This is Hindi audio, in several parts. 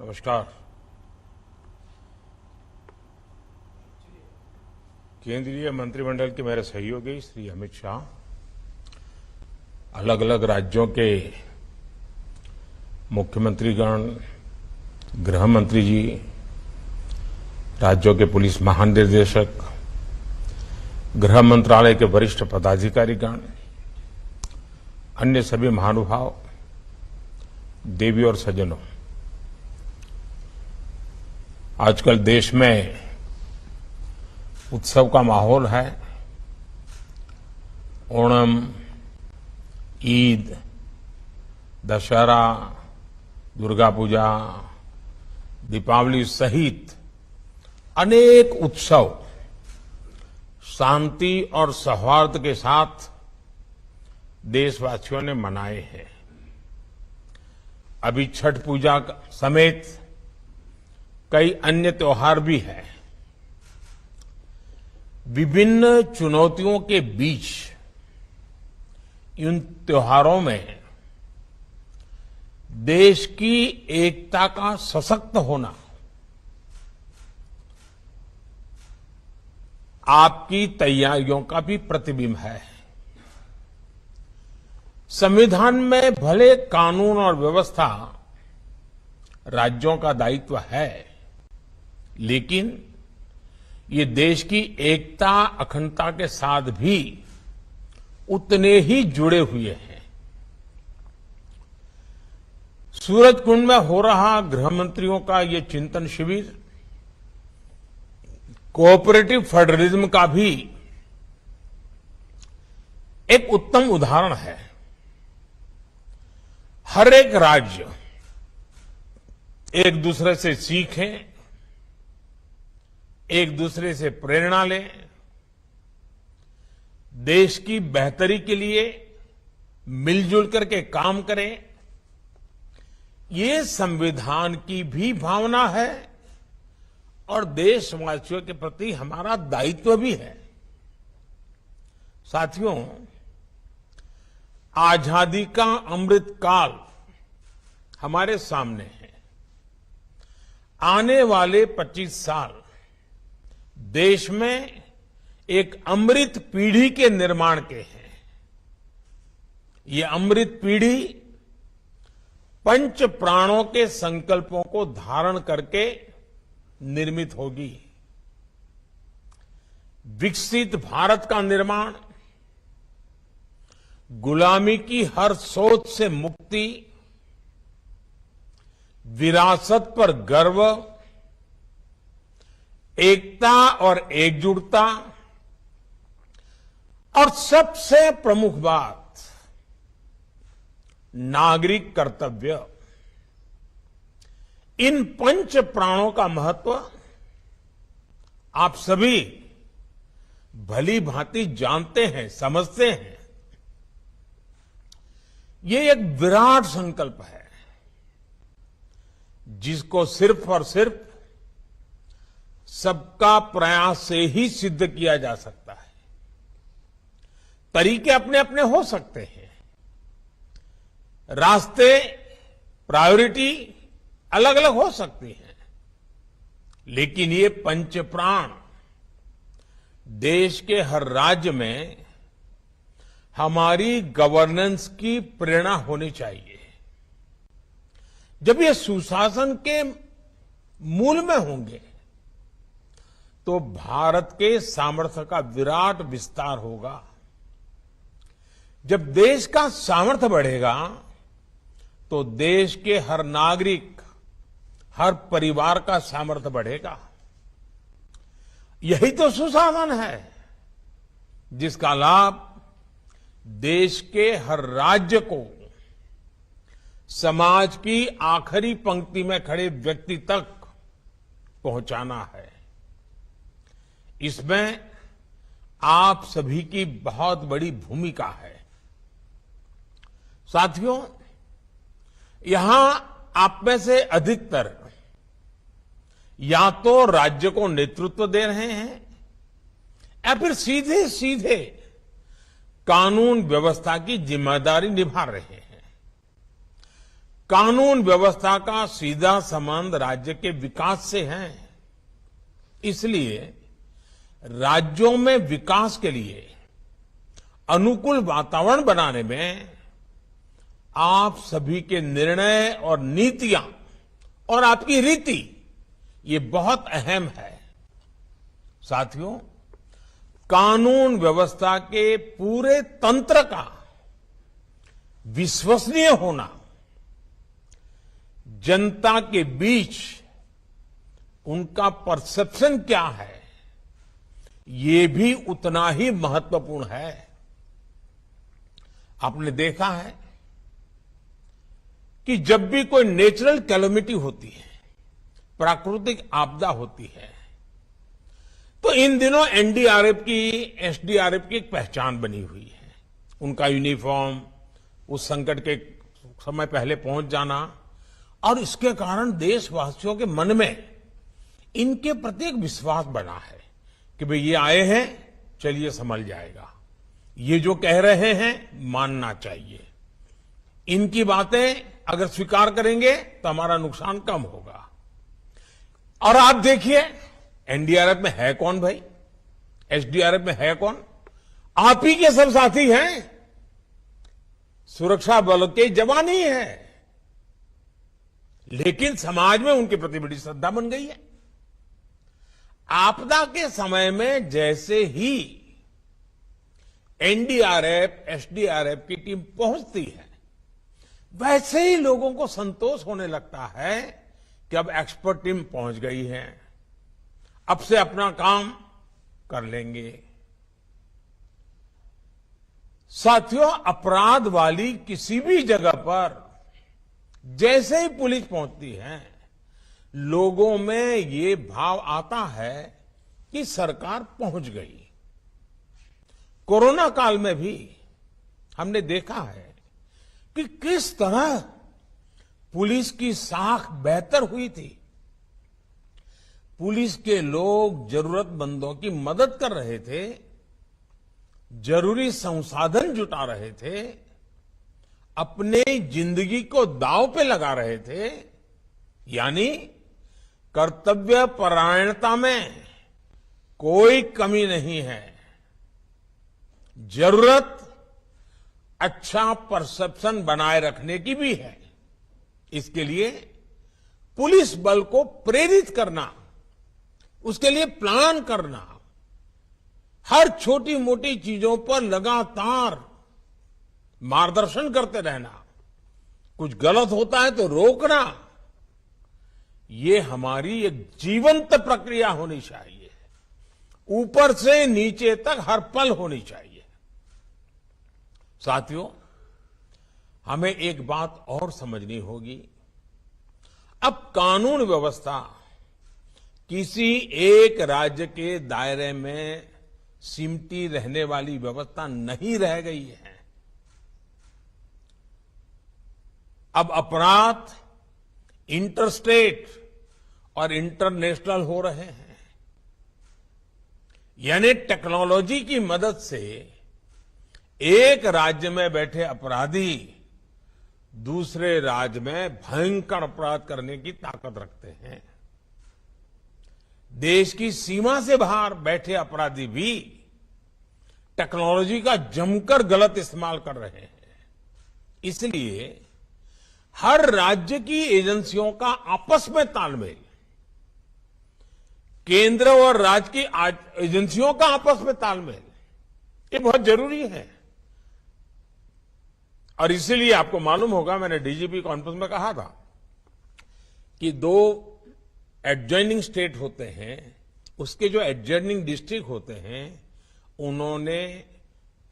नमस्कार। केंद्रीय मंत्रिमंडल के मेरे सहयोगी श्री अमित शाह, अलग अलग राज्यों के मुख्यमंत्रीगण, गृह मंत्री जी, राज्यों के पुलिस महानिदेशक, गृह मंत्रालय के वरिष्ठ पदाधिकारीगण, अन्य सभी महानुभाव, देवी और सज्जनों, आजकल देश में उत्सव का माहौल है। ओणम, ईद, दशहरा, दुर्गा पूजा, दीपावली सहित अनेक उत्सव शांति और सौहार्द के साथ देशवासियों ने मनाए हैं। अभी छठ पूजा समेत कई अन्य त्योहार भी हैं। विभिन्न चुनौतियों के बीच इन त्योहारों में देश की एकता का सशक्त होना आपकी तैयारियों का भी प्रतिबिंब है। संविधान में भले कानून और व्यवस्था राज्यों का दायित्व है, लेकिन ये देश की एकता, अखंडता के साथ भी उतने ही जुड़े हुए हैं। सूरजकुंड में हो रहा गृह मंत्रियों का ये चिंतन शिविर कोऑपरेटिव फेडरलिज्म का भी एक उत्तम उदाहरण है। हर एक राज्य एक दूसरे से सीखें, एक दूसरे से प्रेरणा लें, देश की बेहतरी के लिए मिलजुल करके काम करें। ये संविधान की भी भावना है और देशवासियों के प्रति हमारा दायित्व भी है। साथियों, आजादी का अमृत काल हमारे सामने है। आने वाले 25 साल देश में एक अमृत पीढ़ी के निर्माण के हैं। ये अमृत पीढ़ी पंच प्राणों के संकल्पों को धारण करके निर्मित होगी। विकसित भारत का निर्माण, गुलामी की हर सोच से मुक्ति, विरासत पर गर्व, एकता और एकजुटता और सबसे प्रमुख बात नागरिक कर्तव्य, इन पंच प्राणों का महत्व आप सभी भली भांति जानते हैं, समझते हैं। ये एक विराट संकल्प है जिसको सिर्फ और सिर्फ सबका प्रयास से ही सिद्ध किया जा सकता है। तरीके अपने अपने हो सकते हैं, रास्ते, प्रायोरिटी अलग अलग हो सकती हैं, लेकिन ये पंच प्राण देश के हर राज्य में हमारी गवर्नेंस की प्रेरणा होनी चाहिए। जब ये सुशासन के मूल में होंगे तो भारत के सामर्थ्य का विराट विस्तार होगा। जब देश का सामर्थ्य बढ़ेगा तो देश के हर नागरिक, हर परिवार का सामर्थ्य बढ़ेगा। यही तो सुशासन है जिसका लाभ देश के हर राज्य को समाज की आखिरी पंक्ति में खड़े व्यक्ति तक पहुंचाना है। इसमें आप सभी की बहुत बड़ी भूमिका है। साथियों, यहां आप में से अधिकतर या तो राज्य को नेतृत्व दे रहे हैं या फिर सीधे सीधे कानून व्यवस्था की जिम्मेदारी निभा रहे हैं। कानून व्यवस्था का सीधा संबंध राज्य के विकास से है। इसलिए राज्यों में विकास के लिए अनुकूल वातावरण बनाने में आप सभी के निर्णय और नीतियां और आपकी रीति ये बहुत अहम है। साथियों, कानून व्यवस्था के पूरे तंत्र का विश्वसनीय होना जनता के बीच उनका परसेप्शन क्या है, ये भी उतना ही महत्वपूर्ण है। आपने देखा है कि जब भी कोई नेचुरल कैलेमिटी होती है, प्राकृतिक आपदा होती है, तो इन दिनों एनडीआरएफ की, एसडीआरएफ की एक पहचान बनी हुई है। उनका यूनिफॉर्म, उस संकट के समय पहले पहुंच जाना, और इसके कारण देशवासियों के मन में इनके प्रति एक विश्वास बना है कि भाई ये आए हैं, चलिए संभल जाएगा, ये जो कह रहे हैं मानना चाहिए, इनकी बातें अगर स्वीकार करेंगे तो हमारा नुकसान कम होगा। और आप देखिए एनडीआरएफ में है कौन भाई, एसडीआरएफ में है कौन? आप ही के सब साथी हैं, सुरक्षा बल के जवान ही हैं, लेकिन समाज में उनके प्रति बड़ी श्रद्धा बन गई है। आपदा के समय में जैसे ही एनडीआरएफ, एसडीआरएफ की टीम पहुंचती है, वैसे ही लोगों को संतोष होने लगता है कि अब एक्सपर्ट टीम पहुंच गई है, अब से अपना काम कर लेंगे। साथियों, अपराध वाली किसी भी जगह पर जैसे ही पुलिस पहुंचती है, लोगों में ये भाव आता है कि सरकार पहुंच गई। कोरोना काल में भी हमने देखा है कि किस तरह पुलिस की साख बेहतर हुई थी। पुलिस के लोग जरूरतमंदों की मदद कर रहे थे, जरूरी संसाधन जुटा रहे थे, अपने जिंदगी को दांव पे लगा रहे थे, यानी कर्तव्य परायणता में कोई कमी नहीं है। जरूरत अच्छा परसेप्शन बनाए रखने की भी है। इसके लिए पुलिस बल को प्रेरित करना, उसके लिए प्लान करना, हर छोटी मोटी चीजों पर लगातार मार्गदर्शन करते रहना, कुछ गलत होता है तो रोकना, ये हमारी एक जीवंत प्रक्रिया होनी चाहिए, ऊपर से नीचे तक हर पल होनी चाहिए। साथियों, हमें एक बात और समझनी होगी, अब कानून व्यवस्था किसी एक राज्य के दायरे में सिमटी रहने वाली व्यवस्था नहीं रह गई है। अब अपराध इंटरस्टेट और इंटरनेशनल हो रहे हैं, यानी टेक्नोलॉजी की मदद से एक राज्य में बैठे अपराधी दूसरे राज्य में भयंकर अपराध करने की ताकत रखते हैं। देश की सीमा से बाहर बैठे अपराधी भी टेक्नोलॉजी का जमकर गलत इस्तेमाल कर रहे हैं। इसलिए हर राज्य की एजेंसियों का आपस में तालमेल, केंद्र और राज्य की एजेंसियों का आपस में तालमेल, ये बहुत जरूरी है। और इसीलिए आपको मालूम होगा, मैंने डीजीपी कॉन्फ्रेंस में कहा था कि 2 एडजॉइनिंग स्टेट होते हैं, उसके जो एडजॉइनिंग डिस्ट्रिक्ट होते हैं, उन्होंने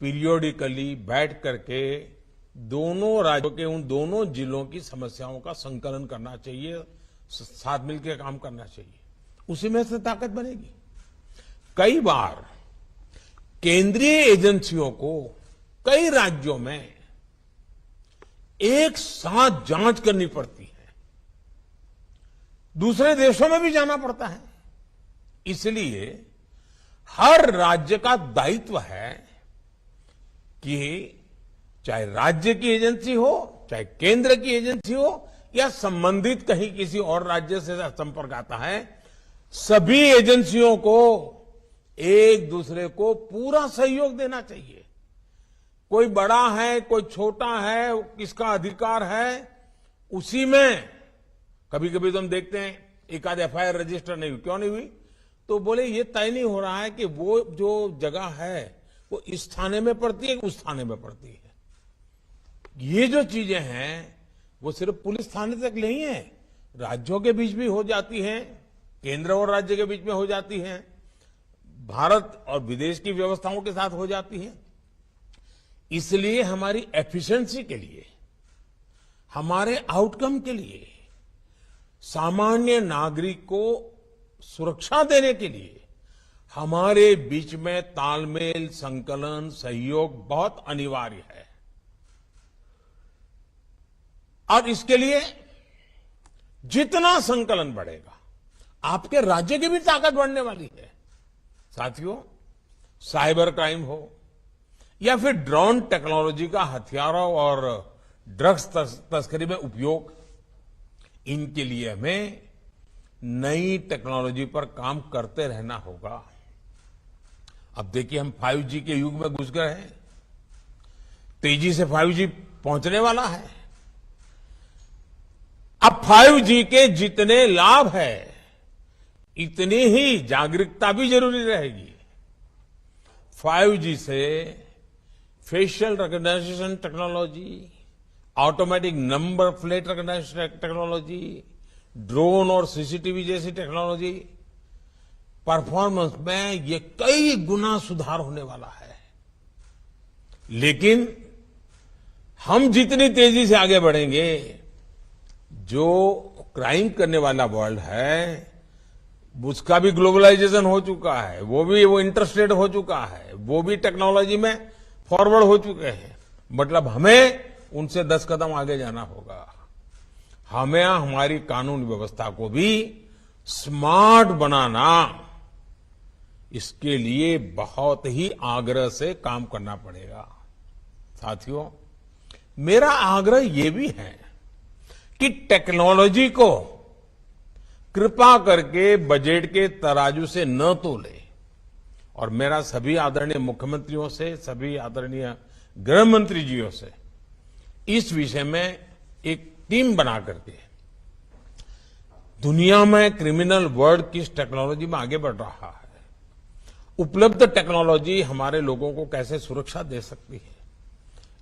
पीरियोडिकली बैठ करके दोनों राज्यों के उन दोनों जिलों की समस्याओं का संकलन करना चाहिए, साथ मिलकर काम करना चाहिए, उसी में से ताकत बनेगी। कई बार केंद्रीय एजेंसियों को कई राज्यों में एक साथ जांच करनी पड़ती है, दूसरे देशों में भी जाना पड़ता है। इसलिए हर राज्य का दायित्व है कि चाहे राज्य की एजेंसी हो, चाहे केंद्र की एजेंसी हो, या संबंधित कहीं किसी और राज्य से संपर्क आता है, सभी एजेंसियों को एक दूसरे को पूरा सहयोग देना चाहिए। कोई बड़ा है, कोई छोटा है, किसका अधिकार है, उसी में कभी कभी तो हम देखते हैं एक आध एफआईआर रजिस्टर नहीं हुई। क्यों नहीं हुई? तो बोले ये तय नहीं हो रहा है कि वो जो जगह है वो इस थाने में पड़ती है कि उस थाने में पड़ती है। ये जो चीजें हैं वो सिर्फ पुलिस थाने तक नहीं है, राज्यों के बीच भी हो जाती हैं, केंद्र और राज्य के बीच में हो जाती हैं, भारत और विदेश की व्यवस्थाओं के साथ हो जाती है। इसलिए हमारी एफिशिएंसी के लिए, हमारे आउटकम के लिए, सामान्य नागरिक को सुरक्षा देने के लिए हमारे बीच में तालमेल, संकलन, सहयोग बहुत अनिवार्य है। और इसके लिए जितना संकलन बढ़ेगा, आपके राज्य की भी ताकत बढ़ने वाली है। साथियों, साइबर क्राइम हो या फिर ड्रोन टेक्नोलॉजी का हथियारों और ड्रग्स तस्करी में उपयोग, इनके लिए हमें नई टेक्नोलॉजी पर काम करते रहना होगा। अब देखिए, हम 5G के युग में घुस गए हैं। तेजी से 5G पहुंचने वाला है। अब 5G के जितने लाभ है, इतनी ही जागरूकता भी जरूरी रहेगी। 5G से facial recognition technology, automatic number plate recognition technology, drone और सीसीटीवी जैसी टेक्नोलॉजी, परफॉर्मेंस में ये कई गुना सुधार होने वाला है। लेकिन हम जितनी तेजी से आगे बढ़ेंगे, जो क्राइम करने वाला वर्ल्ड है उसका भी ग्लोबलाइजेशन हो चुका है, वो इंटरस्टेट हो चुका है, वो भी टेक्नोलॉजी में फॉरवर्ड हो चुके हैं। मतलब हमें उनसे 10 कदम आगे जाना होगा। हमें हमारी कानून व्यवस्था को भी स्मार्ट बनाना, इसके लिए बहुत ही आग्रह से काम करना पड़ेगा। साथियों, मेरा आग्रह यह भी है कि टेक्नोलॉजी को कृपा करके बजट के तराजू से न तोले। और मेरा सभी आदरणीय मुख्यमंत्रियों से, सभी आदरणीय गृह मंत्री जियों से इस विषय में एक टीम बना करके दुनिया में क्रिमिनल वर्ल्ड किस टेक्नोलॉजी में आगे बढ़ रहा है, उपलब्ध टेक्नोलॉजी हमारे लोगों को कैसे सुरक्षा दे सकती है,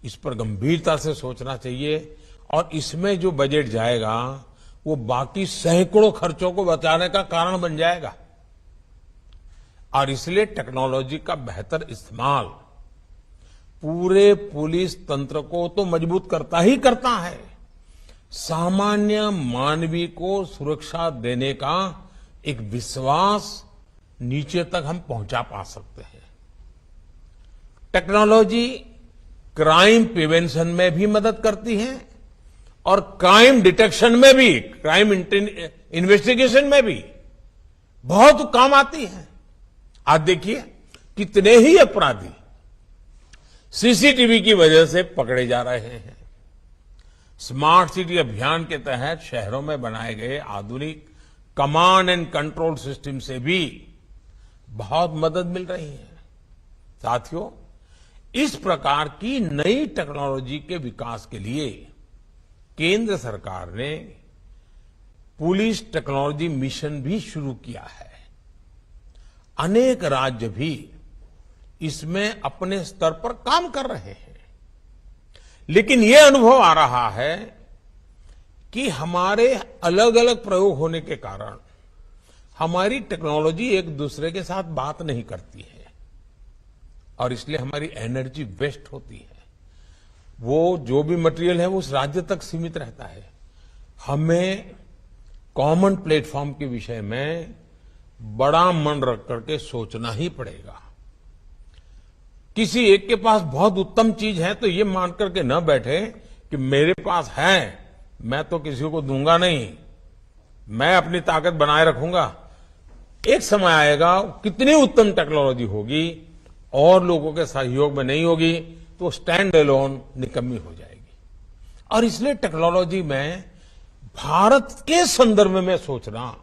इस पर गंभीरता से सोचना चाहिए। और इसमें जो बजट जाएगा वो बाकी सैकड़ों खर्चों को बचाने का कारण बन जाएगा। और इसलिए टेक्नोलॉजी का बेहतर इस्तेमाल पूरे पुलिस तंत्र को तो मजबूत करता ही करता है, सामान्य मानवीय को सुरक्षा देने का एक विश्वास नीचे तक हम पहुंचा पा सकते हैं। टेक्नोलॉजी क्राइम प्रिवेंशन में भी मदद करती है और क्राइम डिटेक्शन में भी, क्राइम इन्वेस्टिगेशन में भी बहुत काम आती है। आज देखिए, कितने ही अपराधी सीसीटीवी की वजह से पकड़े जा रहे हैं। स्मार्ट सिटी अभियान के तहत शहरों में बनाए गए आधुनिक कमांड एंड कंट्रोल सिस्टम से भी बहुत मदद मिल रही है। साथियों, इस प्रकार की नई टेक्नोलॉजी के विकास के लिए केंद्र सरकार ने पुलिस टेक्नोलॉजी मिशन भी शुरू किया है। अनेक राज्य भी इसमें अपने स्तर पर काम कर रहे हैं। लेकिन यह अनुभव आ रहा है कि हमारे अलग अलग प्रयोग होने के कारण हमारी टेक्नोलॉजी एक दूसरे के साथ बात नहीं करती है और इसलिए हमारी एनर्जी वेस्ट होती है। वो जो भी मटेरियल है वो उस राज्य तक सीमित रहता है। हमें कॉमन प्लेटफॉर्म के विषय में बड़ा मन रख करके सोचना ही पड़ेगा। किसी एक के पास बहुत उत्तम चीज है तो ये मान करके न बैठे कि मेरे पास है, मैं तो किसी को दूंगा नहीं, मैं अपनी ताकत बनाए रखूंगा। एक समय आएगा, कितनी उत्तम टेक्नोलॉजी होगी और लोगों के सहयोग में नहीं होगी तो स्टैंड अलोन निकम्मी हो जाएगी। और इसलिए टेक्नोलॉजी में भारत के संदर्भ में सोचना,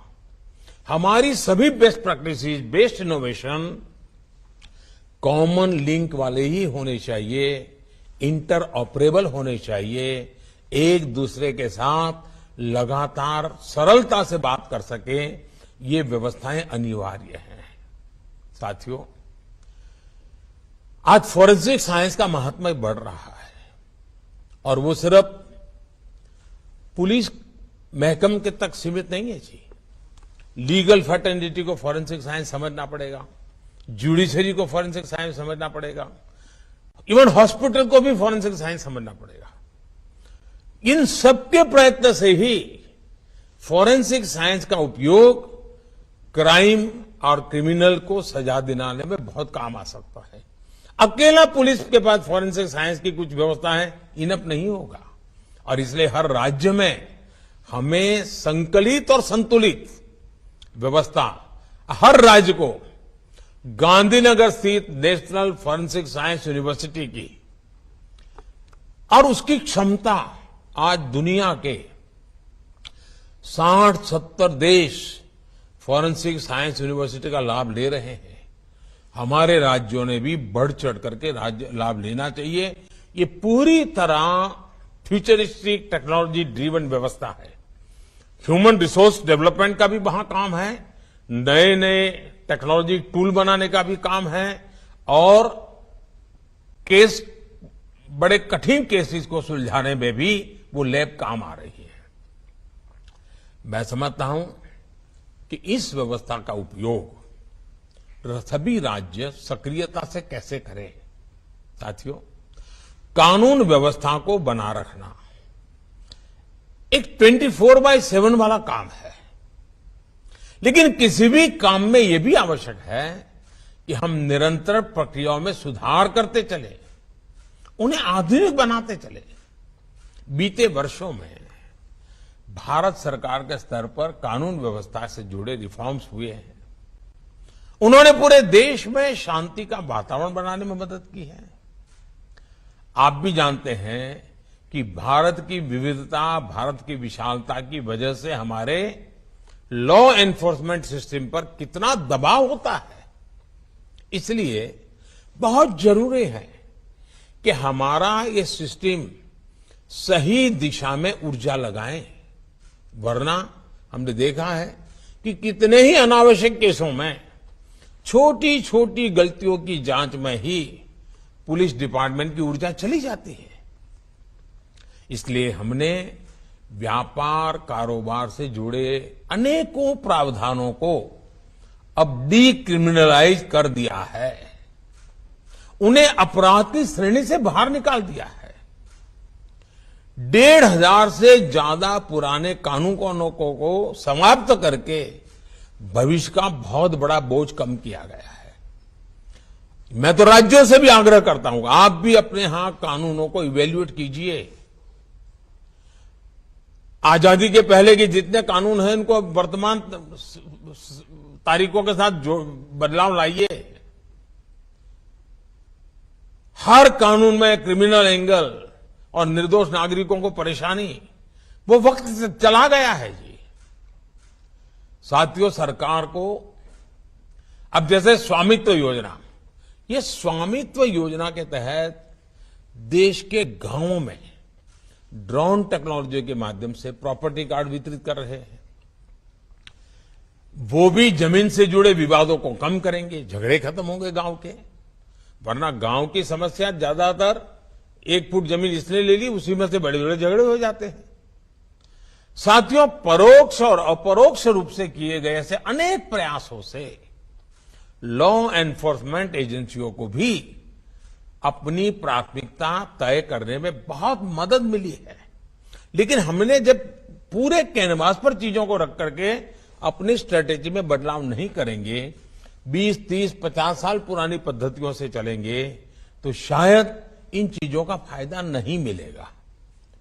हमारी सभी best practices, best innovation common link वाले ही होने चाहिए, इंटर ऑपरेबल होने चाहिए, एक दूसरे के साथ लगातार सरलता से बात कर सके, ये व्यवस्थाएं अनिवार्य हैं। साथियों, आज फॉरेंसिक साइंस का महत्व बढ़ रहा है और वो सिर्फ पुलिस महकम के तक सीमित नहीं है जी। लीगल फर्टेनिटी को फॉरेंसिक साइंस समझना पड़ेगा, जुडिशरी को फॉरेंसिक साइंस समझना पड़ेगा, इवन हॉस्पिटल को भी फॉरेंसिक साइंस समझना पड़ेगा। इन सबके प्रयत्न से ही फॉरेंसिक साइंस का उपयोग क्राइम और क्रिमिनल को सजा दिलाने में बहुत काम आ सकता है। अकेला पुलिस के पास फॉरेंसिक साइंस की कुछ व्यवस्था है, इनफ नहीं होगा। और इसलिए हर राज्य में हमें संकलित और संतुलित व्यवस्था, हर राज्य को गांधीनगर स्थित नेशनल फॉरेंसिक साइंस यूनिवर्सिटी की और उसकी क्षमता आज दुनिया के 60-70 देश फॉरेंसिक साइंस यूनिवर्सिटी का लाभ ले रहे हैं। हमारे राज्यों ने भी बढ़ चढ़ करके लाभ लेना चाहिए। ये पूरी तरह फ्यूचरिस्टिक टेक्नोलॉजी ड्रिवन व्यवस्था है। ह्यूमन रिसोर्स डेवलपमेंट का भी वहां काम है, नए नए टेक्नोलॉजी टूल बनाने का भी काम है और केस, बड़े कठिन केसेस को सुलझाने में भी वो लैब काम आ रही है। मैं समझता हूं कि इस व्यवस्था का उपयोग सभी राज्य सक्रियता से कैसे करें। साथियों, कानून व्यवस्था को बना रखना एक 24/7 वाला काम है, लेकिन किसी भी काम में यह भी आवश्यक है कि हम निरंतर प्रक्रियाओं में सुधार करते चले, उन्हें आधुनिक बनाते चले। बीते वर्षों में भारत सरकार के स्तर पर कानून व्यवस्था से जुड़े रिफॉर्म्स हुए हैं। उन्होंने पूरे देश में शांति का वातावरण बनाने में मदद की है। आप भी जानते हैं कि भारत की विविधता, भारत की विशालता की वजह से हमारे लॉ एनफोर्समेंट सिस्टम पर कितना दबाव होता है। इसलिए बहुत जरूरी है कि हमारा ये सिस्टम सही दिशा में ऊर्जा लगाए, वरना हमने देखा है कि कितने ही अनावश्यक केसों में छोटी छोटी गलतियों की जांच में ही पुलिस डिपार्टमेंट की ऊर्जा चली जाती है। इसलिए हमने व्यापार कारोबार से जुड़े अनेकों प्रावधानों को अब डीक्रिमिनलाइज कर दिया है, उन्हें अपराध की श्रेणी से बाहर निकाल दिया है। 1,500 से ज्यादा पुराने कानूनों को समाप्त करके भविष्य का बहुत बड़ा बोझ कम किया गया है। मैं तो राज्यों से भी आग्रह करता हूं, आप भी अपने यहां कानूनों को इवेल्युएट कीजिए। आजादी के पहले के जितने कानून हैं, इनको वर्तमान तारीखों के साथ बदलाव लाइए। हर कानून में क्रिमिनल एंगल और निर्दोष नागरिकों को परेशानी, वो वक्त से चला गया है जी। साथियों, सरकार को अब जैसे स्वामित्व योजना, ये स्वामित्व योजना के तहत देश के गांवों में ड्रोन टेक्नोलॉजी के माध्यम से प्रॉपर्टी कार्ड वितरित कर रहे हैं। वो भी जमीन से जुड़े विवादों को कम करेंगे, झगड़े खत्म होंगे गांव के। वरना गांव की समस्या ज्यादातर 1 फुट जमीन इसने ले ली, उसी में से बड़े बड़े झगड़े हो जाते हैं। साथियों, परोक्ष और अपरोक्ष रूप से किए गए ऐसे अनेक प्रयासों से लॉ एनफोर्समेंट एजेंसियों को भी अपनी प्राथमिकता तय करने में बहुत मदद मिली है। लेकिन हमने जब पूरे कैनवास पर चीजों को रख करके अपनी स्ट्रेटेजी में बदलाव नहीं करेंगे, 20, 30, 50 साल पुरानी पद्धतियों से चलेंगे, तो शायद इन चीजों का फायदा नहीं मिलेगा।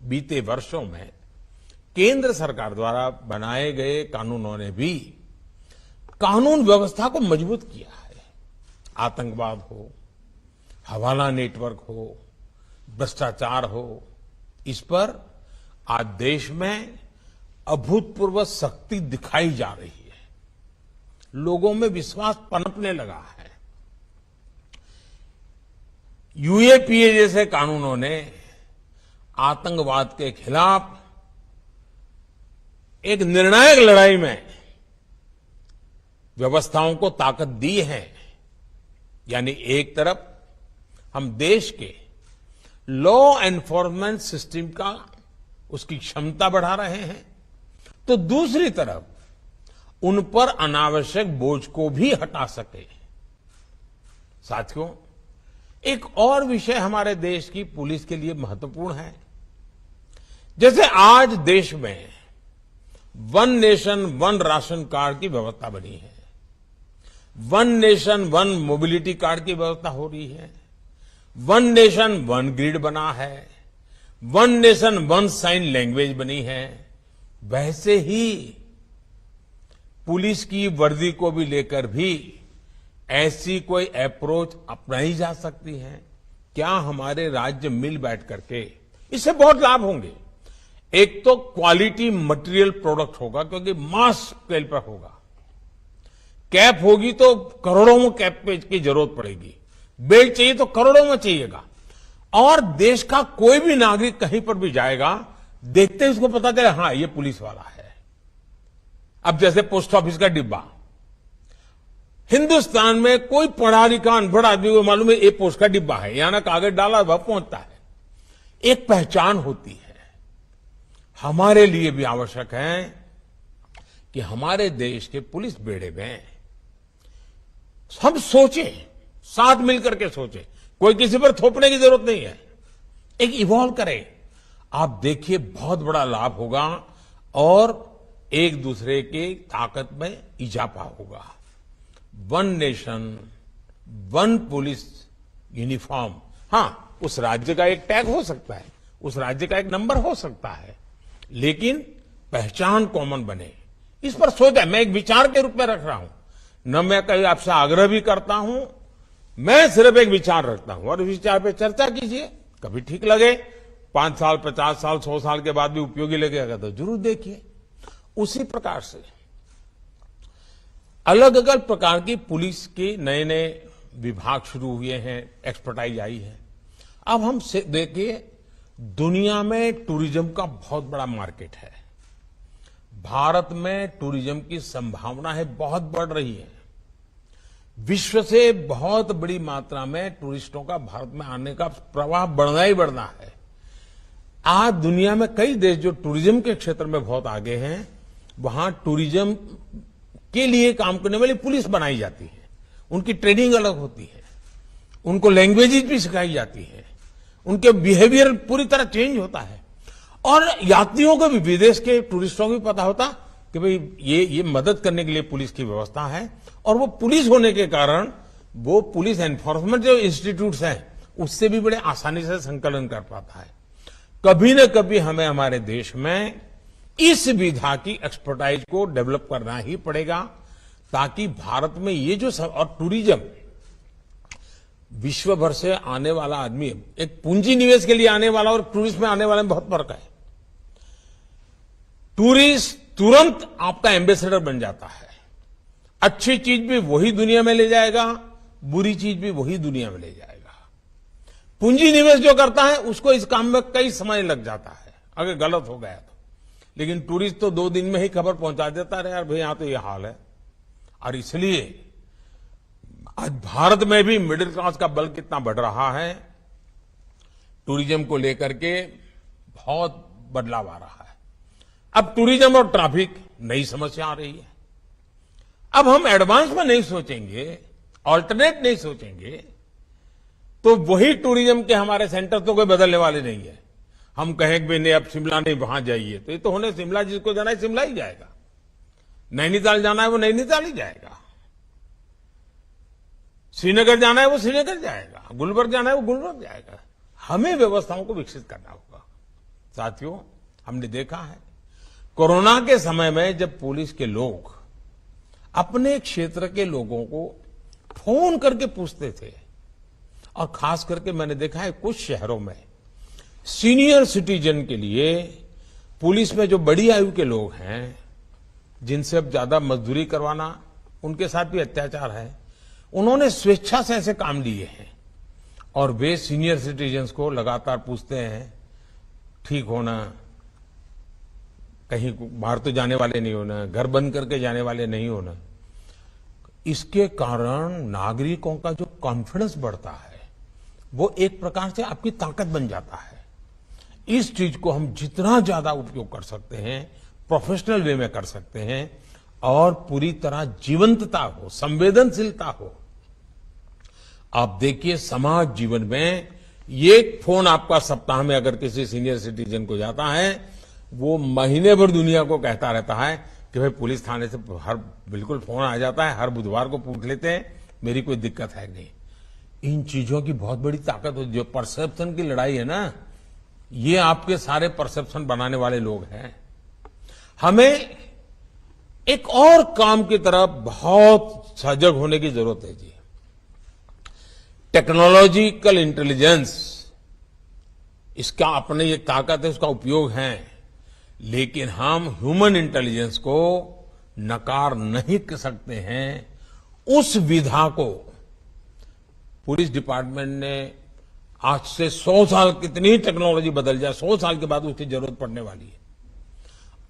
बीते वर्षों में केंद्र सरकार द्वारा बनाए गए कानूनों ने भी कानून व्यवस्था को मजबूत किया है। आतंकवाद हो, हवाला नेटवर्क हो, भ्रष्टाचार हो, इस पर आज देश में अभूतपूर्व शक्ति दिखाई जा रही है। लोगों में विश्वास पनपने लगा है। यूएपीए जैसे कानूनों ने आतंकवाद के खिलाफ एक निर्णायक लड़ाई में व्यवस्थाओं को ताकत दी है। यानी एक तरफ हम देश के लॉ एनफोर्समेंट सिस्टम का उसकी क्षमता बढ़ा रहे हैं, तो दूसरी तरफ उन पर अनावश्यक बोझ को भी हटा सके। साथियों, एक और विषय हमारे देश की पुलिस के लिए महत्वपूर्ण है। जैसे आज देश में one nation one ration card की व्यवस्था बनी है, one nation one mobility card की व्यवस्था हो रही है, वन नेशन वन ग्रिड बना है, one nation one sine language बनी है, वैसे ही पुलिस की वर्दी को भी लेकर भी ऐसी कोई अप्रोच अपनाई जा सकती है। क्या हमारे राज्य मिल बैठ करके, इससे बहुत लाभ होंगे। एक तो क्वालिटी मटेरियल प्रोडक्ट होगा, क्योंकि मास स्केल पर होगा। कैप होगी तो करोड़ों में कैप की जरूरत पड़ेगी, बेल्ट चाहिए तो करोड़ों में चाहिएगा। और देश का कोई भी नागरिक कहीं पर भी जाएगा, देखते ही उसको पता चले हाँ ये पुलिस वाला है। अब जैसे पोस्ट ऑफिस का डिब्बा, हिंदुस्तान में कोई पढ़ा लिखा अनपढ़ आदमी को मालूम है ये पोस्ट का डिब्बा है, यहां ना कागज डाला वह पहुंचता है। एक पहचान होती है। हमारे लिए भी आवश्यक है कि हमारे देश के पुलिस बेड़े में हम सोचें, साथ मिलकर के सोचें, कोई किसी पर थोपने की जरूरत नहीं है। एक इवॉल्व करें, आप देखिए बहुत बड़ा लाभ होगा और एक दूसरे की ताकत में इजाफा होगा। One nation one police uniform, हां उस राज्य का एक टैग हो सकता है, उस राज्य का एक नंबर हो सकता है, लेकिन पहचान कॉमन बने, इस पर सोचा। मैं एक विचार के रूप में रख रहा हूं, न मैं कहीं आपसे आग्रह भी करता हूं, मैं सिर्फ एक विचार रखता हूं और विचार पे चर्चा कीजिए। कभी ठीक लगे 5 साल 50 साल 100 साल के बाद भी उपयोगी लगेगा तो जरूर देखिए। उसी प्रकार से अलग अलग प्रकार की पुलिस के नए नए विभाग शुरू हुए हैं, एक्सपर्टाइज आई है। अब हम देखिए, दुनिया में टूरिज्म का बहुत बड़ा मार्केट है। भारत में टूरिज्म की संभावना है बहुत बढ़ रही है। विश्व से बहुत बड़ी मात्रा में टूरिस्टों का भारत में आने का प्रवाह बढ़ना ही बढ़ना है। आज दुनिया में कई देश जो टूरिज्म के क्षेत्र में बहुत आगे हैं, वहां टूरिज्म के लिए काम करने वाली पुलिस बनाई जाती है। उनकी ट्रेनिंग अलग होती है, उनको लैंग्वेजेज भी सिखाई जाती है, उनके बिहेवियर पूरी तरह चेंज होता है। और यात्रियों को भी, विदेश के टूरिस्टों को भी पता होता कि भाई ये मदद करने के लिए पुलिस की व्यवस्था है। और वो पुलिस होने के कारण वो पुलिस एनफोर्समेंट जो इंस्टीट्यूट्स हैं उससे भी बड़े आसानी से संकलन कर पाता है। कभी न कभी हमें हमारे देश में इस विधा की एक्सपर्टाइज को डेवलप करना ही पड़ेगा, ताकि भारत में ये जो और टूरिज्म विश्व भर से आने वाला आदमी, एक पूंजी निवेश के लिए आने वाला और टूरिस्ट में आने वाले में बहुत फर्क है। टूरिस्ट तुरंत आपका एम्बेसडर बन जाता है। अच्छी चीज भी वही दुनिया में ले जाएगा, बुरी चीज भी वही दुनिया में ले जाएगा। पूंजी निवेश जो करता है उसको इस काम में कई समय लग जाता है अगर गलत हो गया तो, लेकिन टूरिस्ट तो 2 दिन में ही खबर पहुंचा देता है, यार भाई यहां तो ये हाल है। और इसलिए आज भारत में भी मिडिल क्लास का बल कितना बढ़ रहा है, टूरिज्म को लेकर के बहुत बदलाव आ रहा है। अब टूरिज्म और ट्रैफिक नई समस्या आ रही है। अब हम एडवांस में नहीं सोचेंगे, ऑल्टरनेट नहीं सोचेंगे, तो वही टूरिज्म के हमारे सेंटर तो कोई बदलने वाले नहीं है। हम कहें कि नहीं अब शिमला नहीं वहां जाइए, तो ये तो होने शिमला, जिसको जाना है शिमला ही जाएगा। नैनीताल जाना है वो नैनीताल ही जाएगा, श्रीनगर जाना है वो श्रीनगर जाएगा, गुलबर्ग जाना है वो गुलबर्ग जाएगा। हमें व्यवस्थाओं को विकसित करना होगा। साथियों, हमने देखा है कोरोना के समय में जब पुलिस के लोग अपने क्षेत्र के लोगों को फोन करके पूछते थे, और खास करके मैंने देखा है कुछ शहरों में सीनियर सिटीजन के लिए पुलिस में जो बड़ी आयु के लोग हैं, जिनसे अब ज्यादा मजदूरी करवाना, उनके साथ भी अत्याचार है। उन्होंने स्वेच्छा से ऐसे काम लिए हैं और वे सीनियर सिटीजन्स को लगातार पूछते हैं, ठीक होना, कहीं बाहर तो जाने वाले नहीं होना, घर बंद करके जाने वाले नहीं होना। इसके कारण नागरिकों का जो कॉन्फिडेंस बढ़ता है, वो एक प्रकार से आपकी ताकत बन जाता है। इस चीज को हम जितना ज्यादा उपयोग कर सकते हैं, प्रोफेशनल वे में कर सकते हैं और पूरी तरह जीवंतता हो, संवेदनशीलता हो। आप देखिए समाज जीवन में ये फोन आपका सप्ताह में अगर किसी सीनियर सिटीजन को जाता है, वो महीने भर दुनिया को कहता रहता है कि भाई पुलिस थाने से हर बिल्कुल फोन आ जाता है, हर बुधवार को पूछ लेते हैं मेरी कोई दिक्कत है नहीं। इन चीजों की बहुत बड़ी ताकत होती है। जो परसेप्शन की लड़ाई है ना, ये आपके सारे परसेप्शन बनाने वाले लोग हैं। हमें एक और काम की तरफ बहुत सजग होने की जरूरत है जी। टेक्नोलॉजिकल इंटेलिजेंस, इसका अपने ये ताकत है, उसका उपयोग है, लेकिन हम ह्यूमन इंटेलिजेंस को नकार नहीं कर सकते हैं। उस विधा को पुलिस डिपार्टमेंट ने आज से 100 साल, कितनी ही टेक्नोलॉजी बदल जाए, 100 साल के बाद उसकी जरूरत पड़ने वाली है।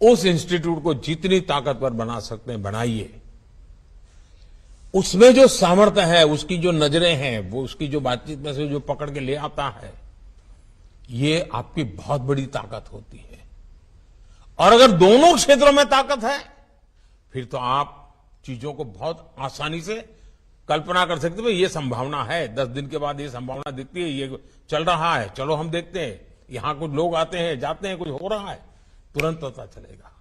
उस इंस्टीट्यूट को जितनी ताकतवर बना सकते हैं बनाइए। उसमें जो सामर्थ्य है, उसकी जो नजरें हैं, वो उसकी जो बातचीत में से जो पकड़ के ले आता है, ये आपकी बहुत बड़ी ताकत होती है। और अगर दोनों क्षेत्रों में ताकत है, फिर तो आप चीजों को बहुत आसानी से कल्पना कर सकते हैं। ये संभावना है, 10 दिन के बाद ये संभावना दिखती है, ये चल रहा है, चलो हम देखते हैं, यहां कुछ लोग आते हैं जाते हैं, कुछ हो रहा है, तुरंत पता चलेगा।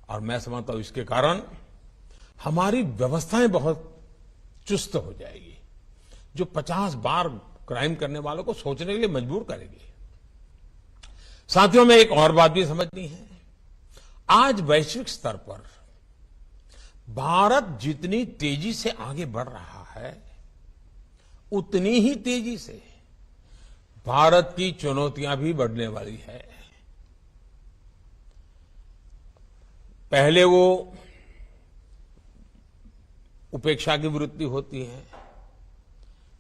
और मैं समझता हूं इसके कारण हमारी व्यवस्थाएं बहुत चुस्त हो जाएगी, जो 50 बार क्राइम करने वालों को सोचने के लिए मजबूर करेगी। साथियों, में एक और बात भी समझनी है। आज वैश्विक स्तर पर भारत जितनी तेजी से आगे बढ़ रहा है, उतनी ही तेजी से भारत की चुनौतियां भी बढ़ने वाली है। पहले वो उपेक्षा की वृत्ति होती है,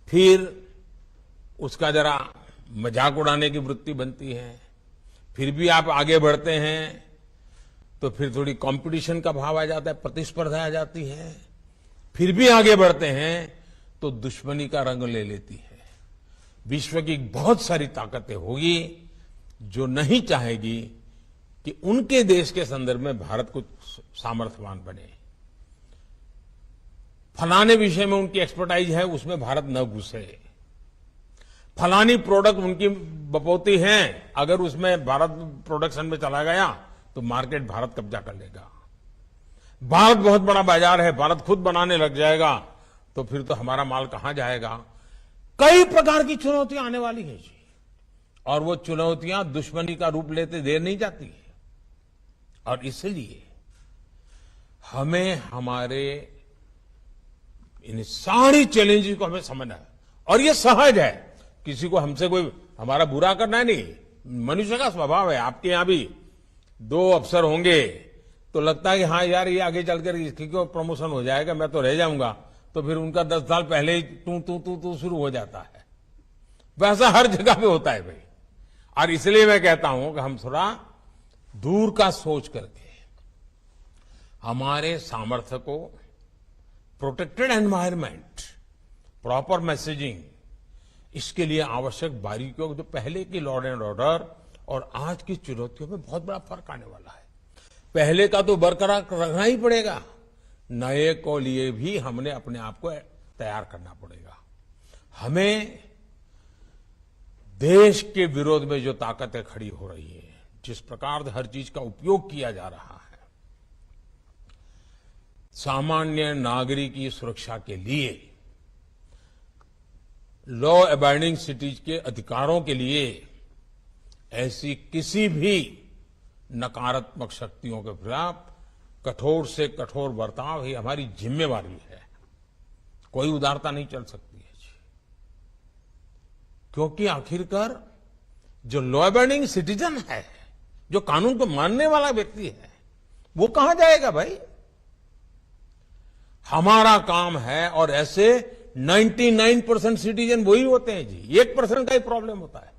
फिर उसका जरा मजाक उड़ाने की वृत्ति बनती है, फिर भी आप आगे बढ़ते हैं तो फिर थोड़ी कंपटीशन का भाव आ जाता है, प्रतिस्पर्धा आ जाती है, फिर भी आगे बढ़ते हैं तो दुश्मनी का रंग ले लेती है। विश्व की बहुत सारी ताकतें होगी जो नहीं चाहेगी कि उनके देश के संदर्भ में भारत कुछ सामर्थ्यवान बने। फलाने विषय में उनकी एक्सपर्टाइज है, उसमें भारत न घुसे। फलानी प्रोडक्ट उनकी बपौती है, अगर उसमें भारत प्रोडक्शन में चला गया तो मार्केट भारत कब्जा कर लेगा। भारत बहुत बड़ा बाजार है, भारत खुद बनाने लग जाएगा तो फिर तो हमारा माल कहां जाएगा। कई प्रकार की चुनौतियां आने वाली हैं जी, और वो चुनौतियां दुश्मनी का रूप लेते देर नहीं जाती है। और इसलिए हमें हमारे इन सारी चैलेंजेस को हमें समझना है। और ये सहज है, किसी को हमसे कोई हमारा बुरा करना है नहीं, मनुष्य का स्वभाव है। आपके यहां भी 2 अफसर होंगे तो लगता है कि हाँ यार ये आगे चलकर इसकी क्यों प्रमोशन हो जाएगा, मैं तो रह जाऊंगा, तो फिर उनका 10 साल पहले ही तू शुरू हो जाता है। वैसा हर जगह पे होता है भाई। और इसलिए मैं कहता हूं कि हम थोड़ा दूर का सोच करके हमारे सामर्थ्य को, प्रोटेक्टेड एनवायरनमेंट, प्रॉपर मैसेजिंग, इसके लिए आवश्यक बारीकियों, जो पहले की लॉ एंड ऑर्डर और आज की चुनौतियों में बहुत बड़ा फर्क आने वाला है। पहले का तो बरकरार रखना ही पड़ेगा, नए को लिए भी हमने अपने आप को तैयार करना पड़ेगा। हमें देश के विरोध में जो ताकतें खड़ी हो रही है, जिस प्रकार से हर चीज का उपयोग किया जा रहा है, सामान्य नागरिक की सुरक्षा के लिए, लॉ अबाइडिंग सिटीज के अधिकारों के लिए ऐसी किसी भी नकारात्मक शक्तियों के खिलाफ कठोर से कठोर बर्ताव ही हमारी जिम्मेवारी है। कोई उदारता नहीं चल सकती है जी, क्योंकि आखिरकार जो लॉ अबाइडिंग सिटीजन है जो कानून को मानने वाला व्यक्ति है, वो कहां जाएगा भाई? हमारा काम है, और ऐसे 99% सिटीजन वही होते हैं जी, 1% का ही प्रॉब्लम होता है।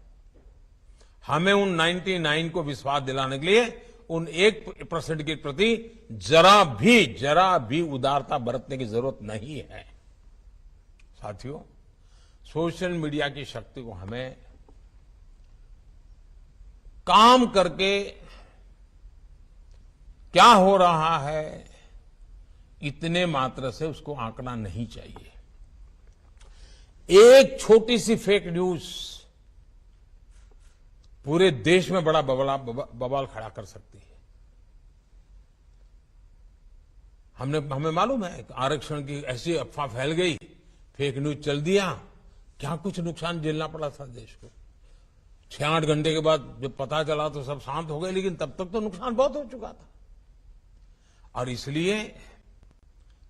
हमें उन 99 को विश्वास दिलाने के लिए उन 1% के प्रति जरा भी उदारता बरतने की जरूरत नहीं है। साथियों, सोशल मीडिया की शक्ति को हमें काम करके क्या हो रहा है इतने मात्र से उसको आंकना नहीं चाहिए। एक छोटी सी फेक न्यूज पूरे देश में बड़ा बवाल खड़ा कर सकती है। हमें मालूम है आरक्षण की ऐसी अफवाह फैल गई, फेक न्यूज चल दिया, क्या कुछ नुकसान झेलना पड़ा था देश को। 6-8 घंटे के बाद जब पता चला तो सब शांत हो गए, लेकिन तब तक तो नुकसान बहुत हो चुका था। और इसलिए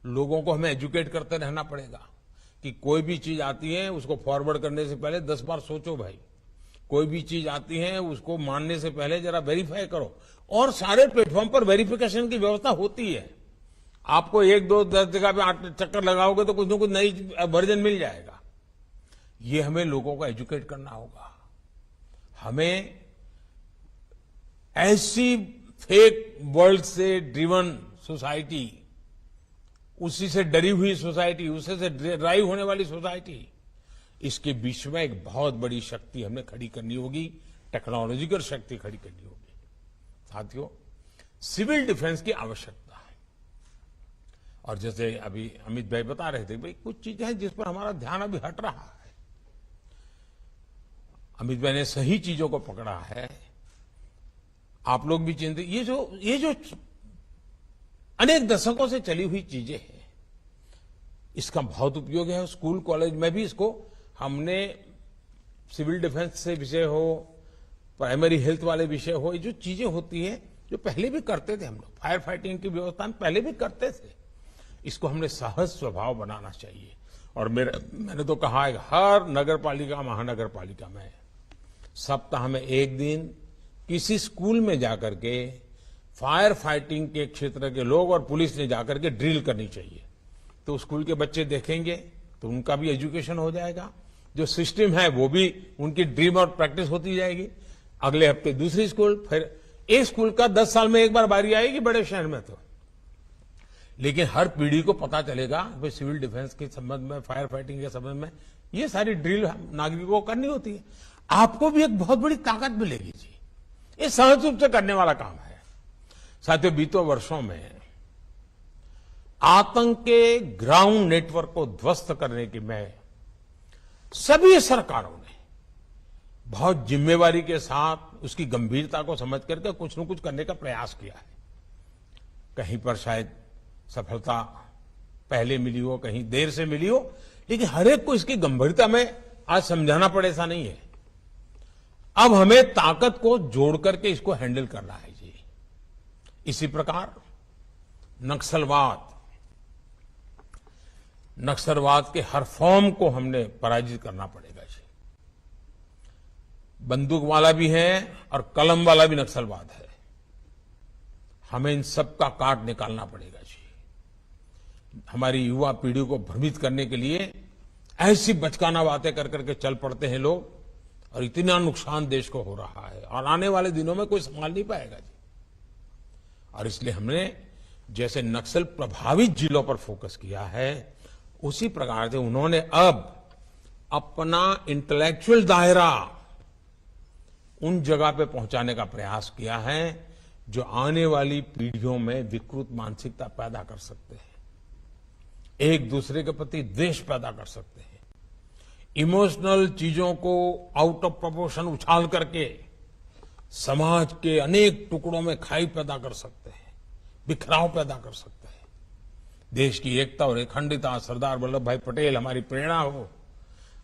लोगों को हमें एजुकेट करते रहना पड़ेगा कि कोई भी चीज आती है उसको फॉरवर्ड करने से पहले 10 बार सोचो भाई। कोई भी चीज आती है उसको मानने से पहले जरा वेरीफाई करो, और सारे प्लेटफॉर्म पर वेरिफिकेशन की व्यवस्था होती है। आपको 1-2-10 जगह पे 8 चक्कर लगाओगे तो कुछ न कुछ नई वर्जन मिल जाएगा। ये हमें लोगों को एजुकेट करना होगा। हमें ऐसी फेक वर्ल्ड से ड्रिवन सोसाइटी, उसी से डरी हुई सोसाइटी, उसी से ड्राइव होने वाली सोसाइटी, इसके बीच में एक बहुत बड़ी शक्ति हमने खड़ी करनी होगी, टेक्नोलॉजिकल शक्ति खड़ी करनी होगी। साथियों, सिविल डिफेंस की आवश्यकता है। और जैसे अभी अमित भाई बता रहे थे, भाई कुछ चीजें हैं जिस पर हमारा ध्यान अभी हट रहा है। अमित भाई ने सही चीजों को पकड़ा है। आप लोग भी चिंतित, ये जो अनेक दशकों से चली हुई चीजें हैं, इसका बहुत उपयोग है। स्कूल कॉलेज में भी इसको हमने सिविल डिफेंस से विषय हो, प्राइमरी हेल्थ वाले विषय हो, ये जो चीजें होती हैं जो पहले भी करते थे हम लोग, फायर फाइटिंग की व्यवस्था में पहले भी करते थे, इसको हमने सहज स्वभाव बनाना चाहिए। और मैंने तो कहा है हर नगर पालिका, महानगर पालिका में सप्ताह में एक दिन किसी स्कूल में जाकर के फायर फाइटिंग के क्षेत्र के लोग और पुलिस ने जाकर के ड्रिल करनी चाहिए। तो स्कूल के बच्चे देखेंगे तो उनका भी एजुकेशन हो जाएगा, जो सिस्टम है वो भी उनकी ड्रीम और प्रैक्टिस होती जाएगी। अगले हफ्ते दूसरी स्कूल, फिर एक स्कूल का 10 साल में एक बार बारी आएगी बड़े शहर में तो। लेकिन हर पीढ़ी को पता चलेगा भाई सिविल डिफेंस के संबंध में, फायर फाइटिंग के संबंध में ये सारी ड्रिल नागरिकों को करनी होती है। आपको भी एक बहुत बड़ी ताकत मिलेगी जी, ये सहज रूप से करने वाला काम है। साथियों, बीते वर्षों में आतंक के ग्राउंड नेटवर्क को ध्वस्त करने की में सभी सरकारों ने बहुत जिम्मेवारी के साथ उसकी गंभीरता को समझ करके कुछ न कुछ करने का प्रयास किया है। कहीं पर शायद सफलता पहले मिली हो, कहीं देर से मिली हो, लेकिन हर एक को इसकी गंभीरता में आज समझाना पड़े ऐसा नहीं है। अब हमें ताकत को जोड़ करके इसको हैंडल करना है जी। इसी प्रकार नक्सलवाद के हर फॉर्म को हमने पराजित करना पड़ेगा जी। बंदूक वाला भी है और कलम वाला भी नक्सलवाद है। हमें इन सब का काट निकालना पड़ेगा जी। हमारी युवा पीढ़ी को भ्रमित करने के लिए ऐसी बचकाना बातें कर करके चल पड़ते हैं लोग, और इतना नुकसान देश को हो रहा है और आने वाले दिनों में कोई संभाल नहीं पाएगा जी। और इसलिए हमने जैसे नक्सल प्रभावित जिलों पर फोकस किया है, उसी प्रकार से उन्होंने अब अपना इंटेलेक्चुअल दायरा उन जगह पे पहुंचाने का प्रयास किया है जो आने वाली पीढ़ियों में विकृत मानसिकता पैदा कर सकते हैं, एक दूसरे के प्रति द्वेष पैदा कर सकते हैं, इमोशनल चीजों को आउट ऑफ प्रोपोर्शन उछाल करके समाज के अनेक टुकड़ों में खाई पैदा कर सकते हैं, बिखराव पैदा कर सकते हैं। देश की एकता और अखंडता, सरदार वल्लभ भाई पटेल हमारी प्रेरणा हो,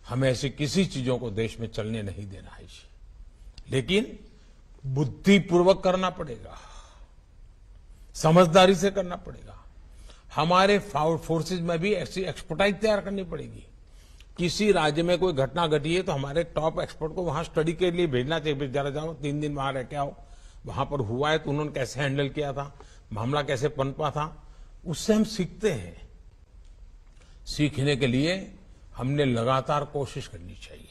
हमें ऐसी किसी चीजों को देश में चलने नहीं देना है जी। लेकिन बुद्धिपूर्वक करना पड़ेगा, समझदारी से करना पड़ेगा। हमारे फोर्सेज में भी ऐसी एक्सपर्टाइज तैयार करनी पड़ेगी। किसी राज्य में कोई घटना घटी है तो हमारे टॉप एक्सपर्ट को वहां स्टडी के लिए भेजना चाहिए। जरा जाओ 3 दिन वहां रह के आओ, वहां पर हुआ है तो उन्होंने कैसे हैंडल किया था, मामला कैसे पनपा था, उससे हम सीखते हैं। सीखने के लिए हमने लगातार कोशिश करनी चाहिए।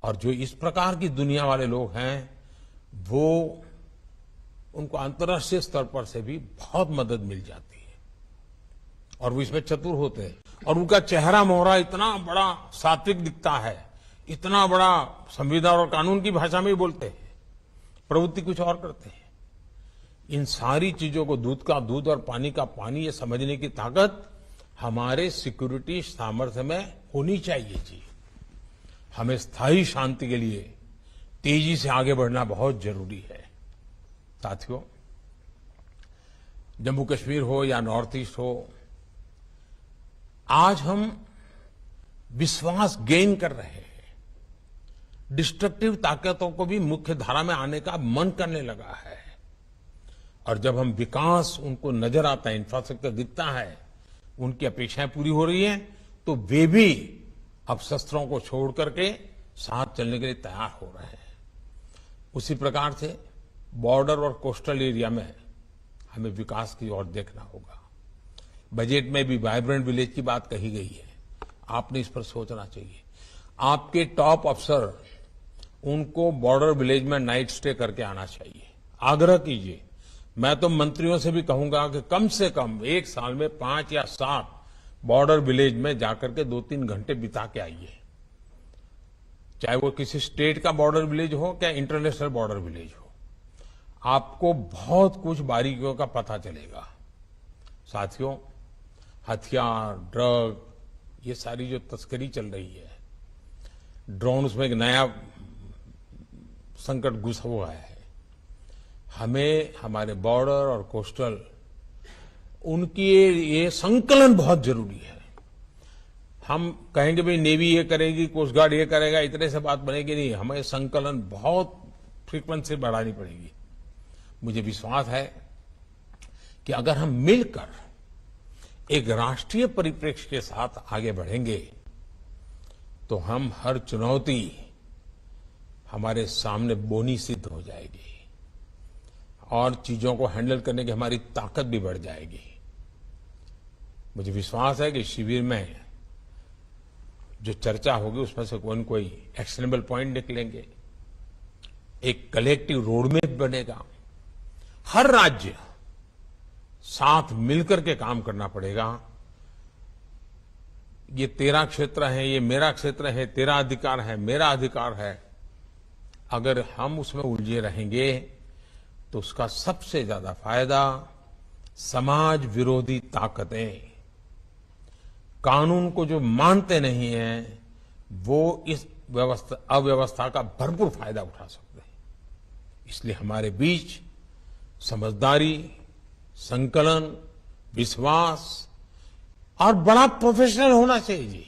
और जो इस प्रकार की दुनिया वाले लोग हैं, वो उनको अंतर्राष्ट्रीय स्तर पर से भी बहुत मदद मिल जाती है और वो इसमें चतुर होते हैं। और उनका चेहरा मोहरा इतना बड़ा सात्विक दिखता है, इतना बड़ा संविधान और कानून की भाषा में ही बोलते हैं, प्रवृत्ति कुछ और करते हैं। इन सारी चीजों को दूध का दूध और पानी का पानी ये समझने की ताकत हमारे सिक्योरिटी सामर्थ्य में होनी चाहिए जी। हमें स्थायी शांति के लिए तेजी से आगे बढ़ना बहुत जरूरी है। साथियों, जम्मू कश्मीर हो या नॉर्थ ईस्ट हो, आज हम विश्वास गेन कर रहे हैं। डिस्ट्रक्टिव ताकतों को भी मुख्य धारा में आने का मन करने लगा है। और जब हम विकास उनको नजर आता है, इंफ्रास्ट्रक्चर दिखता है, उनकी अपेक्षाएं पूरी हो रही हैं, तो वे भी अब शस्त्रों को छोड़ करके साथ चलने के लिए तैयार हो रहे हैं। उसी प्रकार से बॉर्डर और कोस्टल एरिया में हमें विकास की ओर देखना होगा। बजट में भी वाइब्रेंट विलेज की बात कही गई है, आपने इस पर सोचना चाहिए। आपके टॉप अफसर, उनको बॉर्डर विलेज में नाइट स्टे करके आना चाहिए। आग्रह कीजिए। मैं तो मंत्रियों से भी कहूंगा कि कम से कम एक साल में 5 या 7 बॉर्डर विलेज में जाकर के 2-3 घंटे बिता के आइए। चाहे वो किसी स्टेट का बॉर्डर विलेज हो क्या इंटरनेशनल बॉर्डर विलेज हो, आपको बहुत कुछ बारीकियों का पता चलेगा। साथियों, हथियार, ड्रग, ये सारी जो तस्करी चल रही है, ड्रोन, उसमें एक नया संकट घुसा हुआ है। हमें हमारे बॉर्डर और कोस्टल, उनकी ये संकलन बहुत जरूरी है। हम कहेंगे भाई नेवी ये करेगी, कोस्ट गार्ड ये करेगा, इतने से बात बनेगी नहीं। हमें संकलन बहुत फ्रीक्वेंसी बढ़ानी पड़ेगी। मुझे विश्वास है कि अगर हम मिलकर एक राष्ट्रीय परिप्रेक्ष्य के साथ आगे बढ़ेंगे तो हम हर चुनौती हमारे सामने बोनी सिद्ध हो जाएगी और चीजों को हैंडल करने की हमारी ताकत भी बढ़ जाएगी। मुझे विश्वास है कि शिविर में जो चर्चा होगी उसमें से कोई न कोई एक्शनेबल पॉइंट निकलेंगे, एक कलेक्टिव रोडमैप बनेगा। हर राज्य साथ मिलकर के काम करना पड़ेगा। ये तेरा क्षेत्र है, ये मेरा क्षेत्र है, तेरा अधिकार है, मेरा अधिकार है। अगर हम उसमें उलझे रहेंगे तो उसका सबसे ज्यादा फायदा समाज विरोधी ताकतें, कानून को जो मानते नहीं हैं, वो इस अव्यवस्था का भरपूर फायदा उठा सकते हैं। इसलिए हमारे बीच समझदारी, संकलन, विश्वास और बड़ा प्रोफेशनल होना चाहिए जी।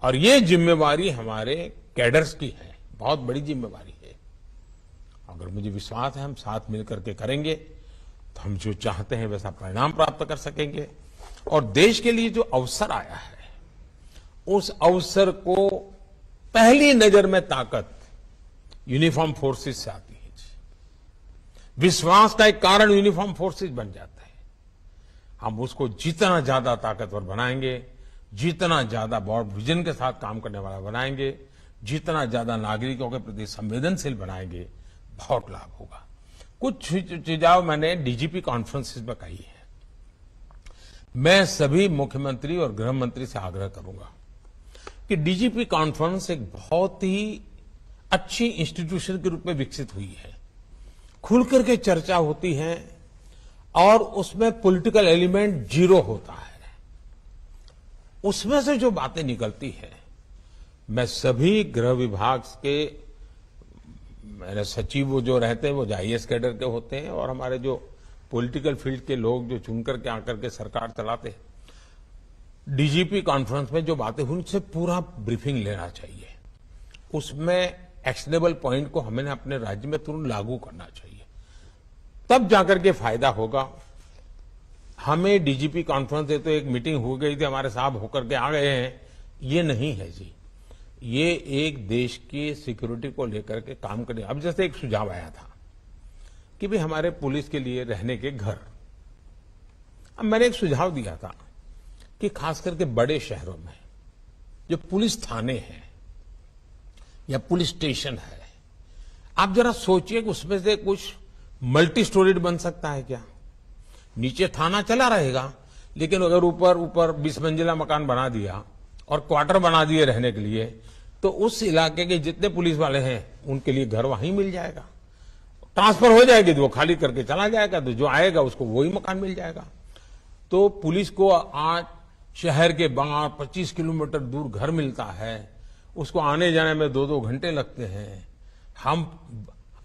और ये जिम्मेवारी हमारे कैडर्स की है, बहुत बड़ी जिम्मेवारी है। अगर मुझे विश्वास है हम साथ मिलकर के करेंगे तो हम जो चाहते हैं वैसा परिणाम प्राप्त कर सकेंगे। और देश के लिए जो अवसर आया है, उस अवसर को पहली नजर में ताकत यूनिफॉर्म फोर्सेस से आती है। विश्वास का एक कारण यूनिफॉर्म फोर्सेस बन जाता है। हम उसको जितना ज्यादा ताकतवर बनाएंगे, जितना ज्यादा ब्रॉड विजन के साथ काम करने वाला बनाएंगे, जितना ज्यादा नागरिकों के प्रति संवेदनशील बनाएंगे, बहुत लाभ होगा। कुछ चीजें मैंने डीजीपी कॉन्फ्रेंसिस में कही है। मैं सभी मुख्यमंत्री और गृह मंत्री से आग्रह करूंगा कि डीजीपी कॉन्फ्रेंस एक बहुत ही अच्छी इंस्टीट्यूशन के रूप में विकसित हुई है। खुलकर के चर्चा होती है और उसमें पॉलिटिकल एलिमेंट जीरो होता है। उसमें से जो बातें निकलती है, मैं सभी गृह विभाग के मेरे सचिव जो रहते हैं वो आईएएस कैडर के होते हैं और हमारे जो पॉलिटिकल फील्ड के लोग जो चुनकर के आकर के सरकार चलाते हैं। डीजीपी कॉन्फ्रेंस में जो बातें हुई उनसे पूरा ब्रीफिंग लेना चाहिए। उसमें एक्शनेबल पॉइंट को हमें अपने राज्य में तुरंत लागू करना चाहिए, तब जाकर के फायदा होगा। हमें डीजीपी कॉन्फ्रेंस से तो एक मीटिंग हो गई थी, हमारे साहब होकर के आ गए हैं, ये नहीं है जी। ये एक देश की सिक्योरिटी को लेकर के काम करने। अब जैसे एक सुझाव आया था कि भाई हमारे पुलिस के लिए रहने के घर। अब मैंने एक सुझाव दिया था कि खास करके बड़े शहरों में जो पुलिस थाने हैं या पुलिस स्टेशन है, आप जरा सोचिए कि उसमें से कुछ मल्टी स्टोरीड बन सकता है क्या? नीचे थाना चला रहेगा, लेकिन अगर ऊपर 20 मंजिला मकान बना दिया और क्वार्टर बना दिए रहने के लिए, तो उस इलाके के जितने पुलिस वाले हैं उनके लिए घर वहीं मिल जाएगा। ट्रांसफर हो जाएगी तो वो खाली करके चला जाएगा, तो जो आएगा उसको वही मकान मिल जाएगा। तो पुलिस को आज शहर के बाहर 25 किलोमीटर दूर घर मिलता है, उसको आने जाने में 2-2 घंटे लगते हैं।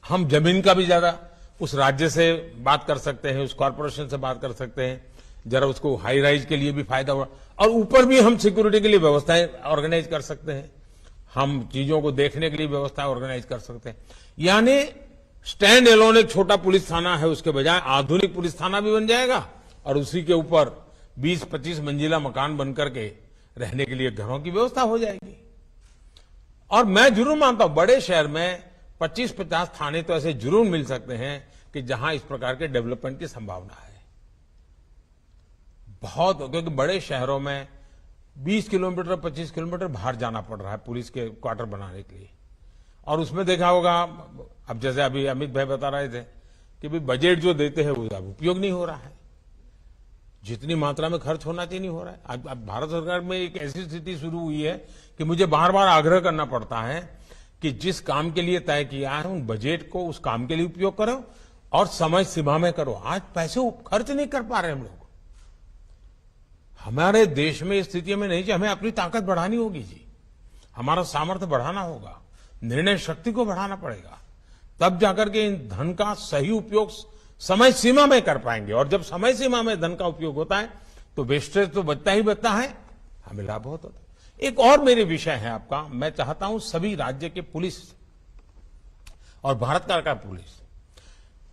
हम जमीन का भी ज्यादा उस राज्य से बात कर सकते हैं, उस कॉर्पोरेशन से बात कर सकते हैं, जरा उसको हाई राइज के लिए भी फायदा हुआ, और ऊपर भी हम सिक्योरिटी के लिए व्यवस्थाएं ऑर्गेनाइज कर सकते हैं, हम चीजों को देखने के लिए व्यवस्था ऑर्गेनाइज कर सकते हैं। यानी स्टैंड एलोन एक छोटा पुलिस थाना है, उसके बजाय आधुनिक पुलिस थाना भी बन जाएगा और उसी के ऊपर 20-25 मंजिला मकान बनकर के रहने के लिए घरों की व्यवस्था हो जाएगी। और मैं जरूर मानता हूं बड़े शहर में 25-50 थाने तो ऐसे जरूर मिल सकते हैं कि जहां इस प्रकार के डेवलपमेंट की संभावना है बहुत, क्योंकि बड़े शहरों में 20 किलोमीटर 25 किलोमीटर बाहर जाना पड़ रहा है पुलिस के क्वार्टर बनाने के लिए। और उसमें देखा होगा, अब जैसे अभी अमित भाई बता रहे थे कि भाई बजट जो देते हैं वो उपयोग नहीं हो रहा है, जितनी मात्रा में खर्च होना चाहिए नहीं हो रहा है। अब भारत सरकार में एक ऐसी स्थिति शुरू हुई है कि मुझे बार बार आग्रह करना पड़ता है कि जिस काम के लिए तय किया है उन बजट को उस काम के लिए उपयोग करो और समय सीमा में करो। आज पैसे खर्च नहीं कर पा रहे हम लोग। हमारे देश में इस स्थिति में नहीं चाहिए, हमें अपनी ताकत बढ़ानी होगी जी, हमारा सामर्थ्य बढ़ाना होगा, निर्णय शक्ति को बढ़ाना पड़ेगा, तब जाकर के इन धन का सही उपयोग समय सीमा में कर पाएंगे। और जब समय सीमा में धन का उपयोग होता है तो वेस्टेज तो बचता ही बचता है, हमें लाभ बहुत होता है। एक और मेरे विषय है आपका, मैं चाहता हूं सभी राज्य के पुलिस और भारत सरकार का पुलिस,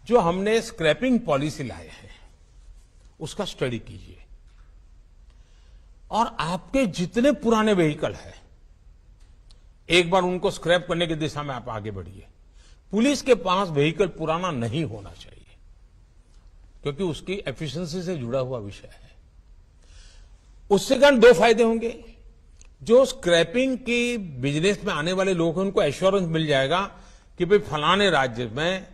जो हमने स्क्रैपिंग पॉलिसी लाए हैं उसका स्टडी कीजिए और आपके जितने पुराने व्हीकल हैं एक बार उनको स्क्रैप करने की दिशा में आप आगे बढ़िए। पुलिस के पास व्हीकल पुराना नहीं होना चाहिए क्योंकि उसकी एफिशिएंसी से जुड़ा हुआ विषय है। उससे कारण 2 फायदे होंगे। जो स्क्रैपिंग की बिजनेस में आने वाले लोग हैं उनको एश्योरेंस मिल जाएगा कि भाई फलाने राज्य में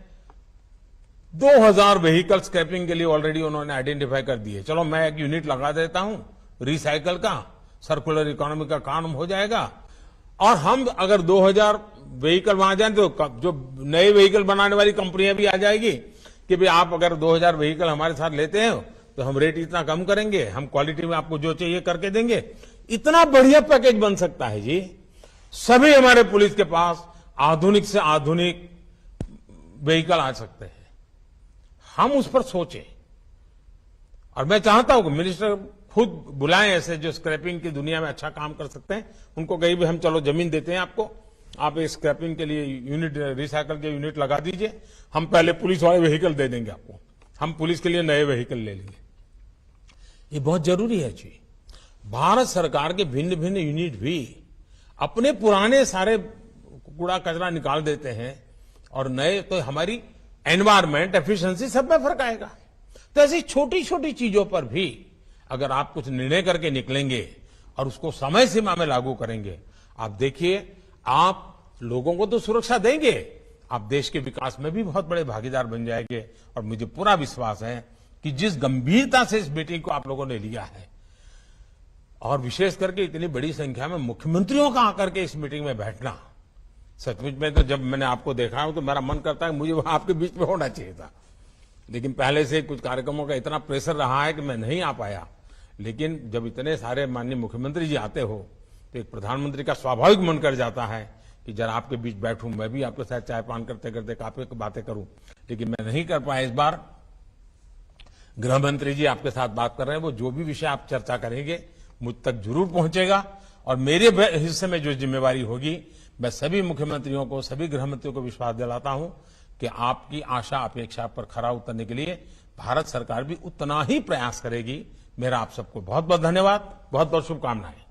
2000 व्हीकल स्क्रैपिंग के लिए ऑलरेडी उन्होंने आइडेंटिफाई कर दिए, चलो मैं एक यूनिट लगा देता हूं रिसाइकल का, सर्कुलर इकोनॉमी का काम हो जाएगा। और हम अगर 2000 व्हीकल वहां जाए तो जो नए व्हीकल बनाने वाली कंपनियां भी आ जाएगी कि भाई आप अगर 2000 व्हीकल हमारे साथ लेते हैं तो हम रेट इतना कम करेंगे, हम क्वालिटी में आपको जो चाहिए करके देंगे। इतना बढ़िया पैकेज बन सकता है जी। सभी हमारे पुलिस के पास आधुनिक से आधुनिक व्हीकल आ सकते हैं, हम उस पर सोचें। और मैं चाहता हूं कि मिनिस्टर खुद बुलाएं ऐसे जो स्क्रैपिंग की दुनिया में अच्छा काम कर सकते हैं, उनको कहीं भी हम चलो जमीन देते हैं आपको, आप इस स्क्रैपिंग के लिए यूनिट रिसाइकल के यूनिट लगा दीजिए, हम पहले पुलिस वाले व्हीकल दे देंगे आपको, हम पुलिस के लिए नए व्हीकल ले लेंगे। ये बहुत जरूरी है जी। भारत सरकार के भिन्न भिन्न यूनिट भी अपने पुराने सारे कूड़ा कचरा निकाल देते हैं और नए, तो हमारी एनवायरमेंट एफिशिएंसी सब में फर्क आएगा। तो ऐसी छोटी छोटी चीजों पर भी अगर आप कुछ निर्णय करके निकलेंगे और उसको समय सीमा में लागू करेंगे, आप देखिए आप लोगों को तो सुरक्षा देंगे, आप देश के विकास में भी बहुत बड़े भागीदार बन जाएंगे। और मुझे पूरा विश्वास है कि जिस गंभीरता से इस मीटिंग को आप लोगों ने लिया है और विशेष करके इतनी बड़ी संख्या में मुख्यमंत्रियों का आकर के इस मीटिंग में बैठना, सचमुच में तो जब मैंने आपको देखा हो तो मेरा मन करता है मुझे वहां आपके बीच में होना चाहिए था, लेकिन पहले से कुछ कार्यक्रमों का इतना प्रेशर रहा है कि मैं नहीं आ पाया। लेकिन जब इतने सारे माननीय मुख्यमंत्री जी आते हो तो एक प्रधानमंत्री का स्वाभाविक मन कर जाता है कि जरा आपके बीच बैठूं, मैं भी आपके साथ चाय पान करते करते काफी बातें करूं, लेकिन मैं नहीं कर पाया। इस बार गृह मंत्री जी आपके साथ बात कर रहे हैं, वो जो भी विषय आप चर्चा करेंगे मुझ तक जरूर पहुंचेगा और मेरे हिस्से में जो जिम्मेवारी होगी, मैं सभी मुख्यमंत्रियों को, सभी गृह मंत्रियों को विश्वास दिलाता हूं कि आपकी आशा अपेक्षा पर खरा उतरने के लिए भारत सरकार भी उतना ही प्रयास करेगी। मेरा आप सबको बहुत बहुत धन्यवाद, बहुत बहुत शुभकामनाएं।